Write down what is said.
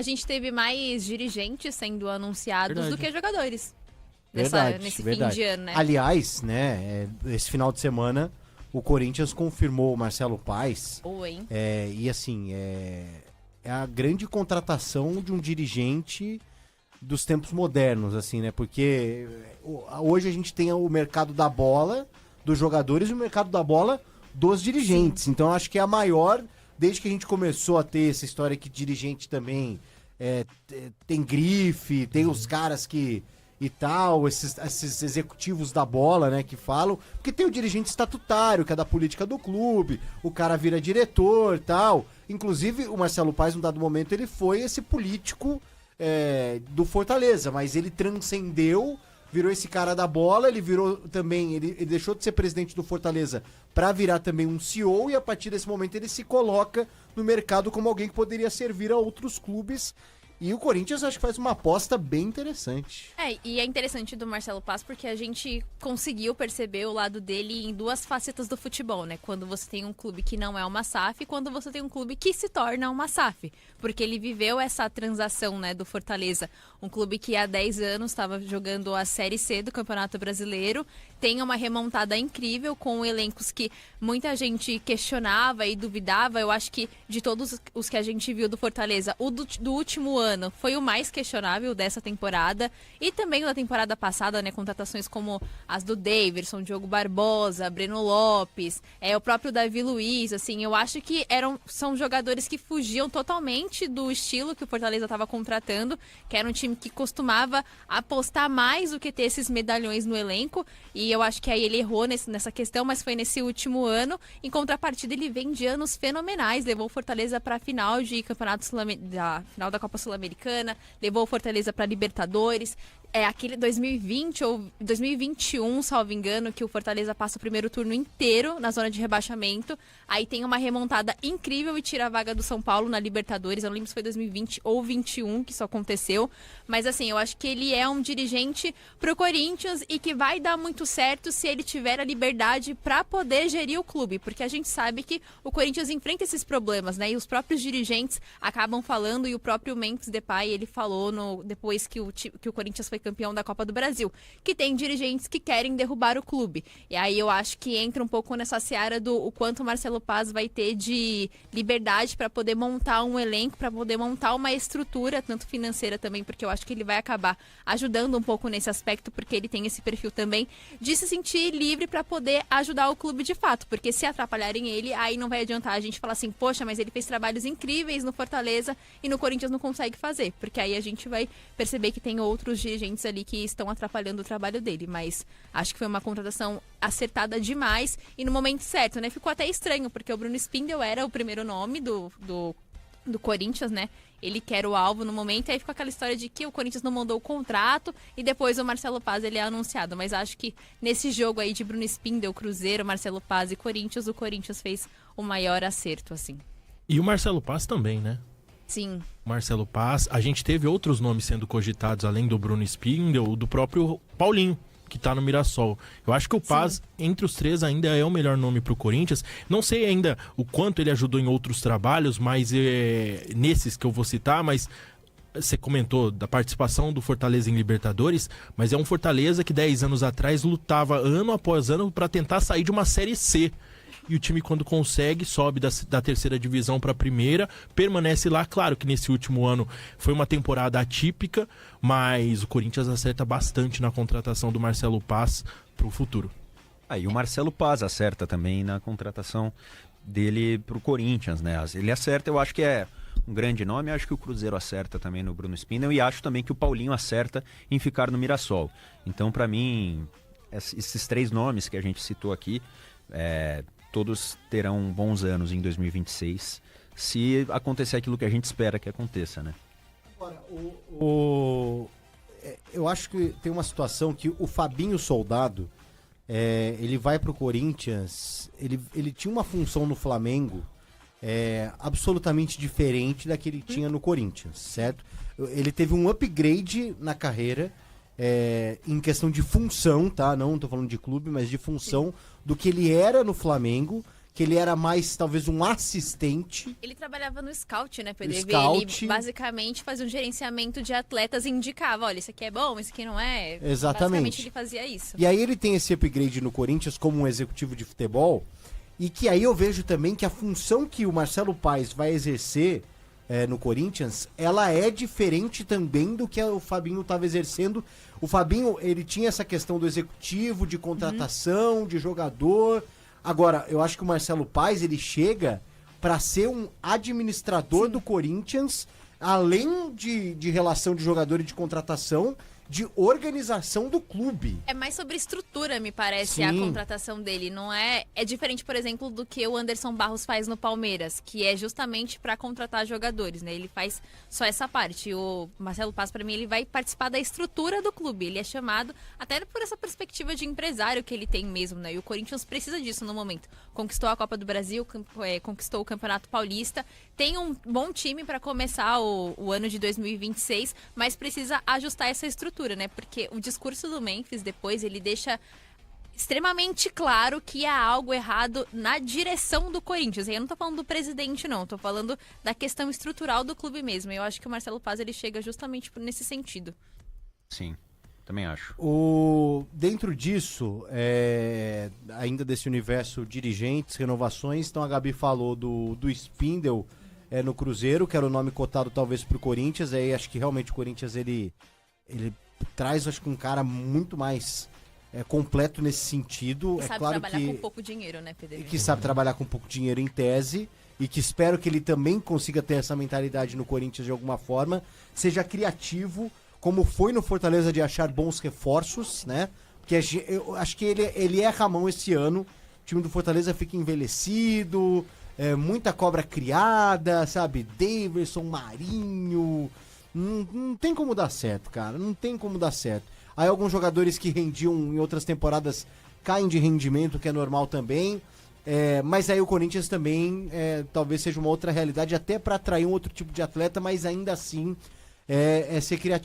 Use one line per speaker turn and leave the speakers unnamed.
a gente teve mais dirigentes sendo anunciados do que jogadores nesse fim de ano, né?
Aliás, né, esse final de semana o Corinthians confirmou o Marcelo Paes.
Hein?
E assim, é a grande contratação de um dirigente dos tempos modernos, assim, né? Porque hoje a gente tem o mercado da bola dos jogadores e o mercado da bola dos dirigentes. Sim. Então acho que é a maior, desde que a gente começou a ter essa história que dirigente também tem grife, tem os caras que e tal, esses executivos da bola, né, que falam, porque tem o dirigente estatutário, que é da política do clube, o cara vira diretor e tal. Inclusive, o Marcelo Paes, num dado momento, ele foi esse político do Fortaleza, mas ele transcendeu, virou esse cara da bola, ele virou também, ele deixou de ser presidente do Fortaleza para virar também um CEO, e a partir desse momento ele se coloca no mercado como alguém que poderia servir a outros clubes. E o Corinthians acho que faz uma aposta bem interessante.
E é interessante do Marcelo Paes porque a gente conseguiu perceber o lado dele em duas facetas do futebol, né? Quando você tem um clube que não é uma SAF e quando você tem um clube que se torna uma SAF. Porque ele viveu essa transação, né, do Fortaleza. Um clube que há 10 anos estava jogando a Série C do Campeonato Brasileiro. Tem uma remontada incrível com elencos que muita gente questionava e duvidava. Eu acho que de todos os que a gente viu do Fortaleza, o do último ano foi o mais questionável dessa temporada e também da temporada passada, né, contratações como as do Daverson, Diogo Barbosa, Breno Lopes, o próprio Davi Luiz, assim, eu acho que são jogadores que fugiam totalmente do estilo que o Fortaleza estava contratando, que era um time que costumava apostar mais do que ter esses medalhões no elenco, e eu acho que aí ele errou nessa questão, mas foi nesse último ano. Em contrapartida, ele vem de anos fenomenais, levou o Fortaleza para a final de campeonato final da Copa Sul-Americana, levou o Fortaleza para Libertadores. Aquele 2020 ou 2021, salvo engano, que o Fortaleza passa o primeiro turno inteiro na zona de rebaixamento. Aí tem uma remontada incrível e tira a vaga do São Paulo na Libertadores. Eu não lembro se foi 2020 ou 2021 que isso aconteceu. Mas assim, eu acho que ele é um dirigente pro Corinthians e que vai dar muito certo se ele tiver a liberdade para poder gerir o clube. Porque a gente sabe que o Corinthians enfrenta esses problemas, né? E os próprios dirigentes acabam falando, e o próprio Memphis Depay, ele falou depois que o Corinthians foi campeão da Copa do Brasil, que tem dirigentes que querem derrubar o clube. E aí eu acho que entra um pouco nessa seara do o quanto o Marcelo Paes vai ter de liberdade para poder montar um elenco, para poder montar uma estrutura, tanto financeira também, porque eu acho que ele vai acabar ajudando um pouco nesse aspecto, porque ele tem esse perfil também de se sentir livre para poder ajudar o clube de fato, porque se atrapalharem ele, aí não vai adiantar a gente falar assim, poxa, mas ele fez trabalhos incríveis no Fortaleza e no Corinthians não consegue fazer, porque aí a gente vai perceber que tem outros dirigentes ali que estão atrapalhando o trabalho dele, mas acho que foi uma contratação acertada demais e no momento certo, né? Ficou até estranho, porque o Bruno Spindel era o primeiro nome do Corinthians, né? Ele que era o alvo no momento, e aí ficou aquela história de que o Corinthians não mandou o contrato e depois o Marcelo Paes ele é anunciado, mas acho que nesse jogo aí de Bruno Spindel, Cruzeiro, Marcelo Paes e Corinthians, o Corinthians fez o maior acerto, assim.
E o Marcelo Paes também, né?
Sim.
Marcelo Paes. A gente teve outros nomes sendo cogitados, além do Bruno Spindel, do próprio Paulinho, que tá no Mirassol. Eu acho que o Paes, entre os três, ainda é o melhor nome pro Corinthians. Não sei ainda o quanto ele ajudou em outros trabalhos, mas nesses que eu vou citar, mas você comentou da participação do Fortaleza em Libertadores, mas é um Fortaleza que 10 anos atrás lutava ano após ano para tentar sair de uma Série C. E o time, quando consegue, sobe da terceira divisão para a primeira, permanece lá. Claro que nesse último ano foi uma temporada atípica, mas o Corinthians acerta bastante na contratação do Marcelo Paes para o futuro.
E o Marcelo Paes acerta também na contratação dele para o Corinthians, né? Ele acerta, eu acho que é um grande nome, acho que o Cruzeiro acerta também no Bruno Spindel e acho também que o Paulinho acerta em ficar no Mirassol. Então, para mim, esses três nomes que a gente citou aqui, todos terão bons anos em 2026, se acontecer aquilo que a gente espera que aconteça, né?
Agora, eu acho que tem uma situação que o Fabinho Soldado, ele vai pro Corinthians, ele tinha uma função no Flamengo absolutamente diferente da que ele tinha no Corinthians, certo? Ele teve um upgrade na carreira, em questão de função, tá? Não tô falando de clube, mas de função do que ele era no Flamengo, que ele era mais, talvez, um assistente.
Ele trabalhava no scout, né, PDV?
Scout.
Ele basicamente fazia um gerenciamento de atletas e indicava, olha, isso aqui é bom, isso aqui não é.
Exatamente.
Basicamente ele fazia isso.
E aí ele tem esse upgrade no Corinthians como um executivo de futebol, e que aí eu vejo também que a função que o Marcelo Paes vai exercer no Corinthians, ela é diferente também do que o Fabinho estava exercendo. O Fabinho, ele tinha essa questão do executivo, de contratação, de jogador. Agora, eu acho que o Marcelo Paes, ele chega para ser um administrador do Corinthians, além de relação de jogador e de contratação, de organização do clube.
É mais sobre estrutura, me parece,
Sim.
a contratação dele. Não é diferente, por exemplo, do que o Anderson Barros faz no Palmeiras, que é justamente para contratar jogadores, né? Ele faz só essa parte. O Marcelo Paes, para mim, ele vai participar da estrutura do clube. Ele é chamado até por essa perspectiva de empresário que ele tem mesmo, né? E o Corinthians precisa disso no momento. Conquistou a Copa do Brasil, conquistou o Campeonato Paulista, tem um bom time para começar o ano de 2026, mas precisa ajustar essa estrutura, né? Porque o discurso do Memphis depois, ele deixa extremamente claro que há algo errado na direção do Corinthians. E eu não tô falando do presidente, não. Tô falando da questão estrutural do clube mesmo. Eu acho que o Marcelo Paes, ele chega justamente nesse sentido.
Sim, também acho.
Dentro disso, ainda desse universo dirigentes, renovações, então a Gabi falou do Spindle no Cruzeiro, que era o nome cotado talvez pro Corinthians. Aí acho que realmente o Corinthians, ele traz, acho que um cara muito mais completo nesse sentido.
E sabe
claro
trabalhar
que,
com pouco dinheiro, né, PDV?
que sabe trabalhar com pouco dinheiro em tese, e que espero que ele também consiga ter essa mentalidade no Corinthians de alguma forma, seja criativo, como foi no Fortaleza de achar bons reforços, né? Porque eu acho que ele erra a mão esse ano, o time do Fortaleza fica envelhecido, muita cobra criada, sabe? Daverson, Marinho... Não tem como dar certo, cara. Não tem como dar certo. Aí alguns jogadores que rendiam em outras temporadas caem de rendimento, que é normal também. Mas aí o Corinthians também talvez seja uma outra realidade, até para atrair um outro tipo de atleta, mas ainda assim ser criativo.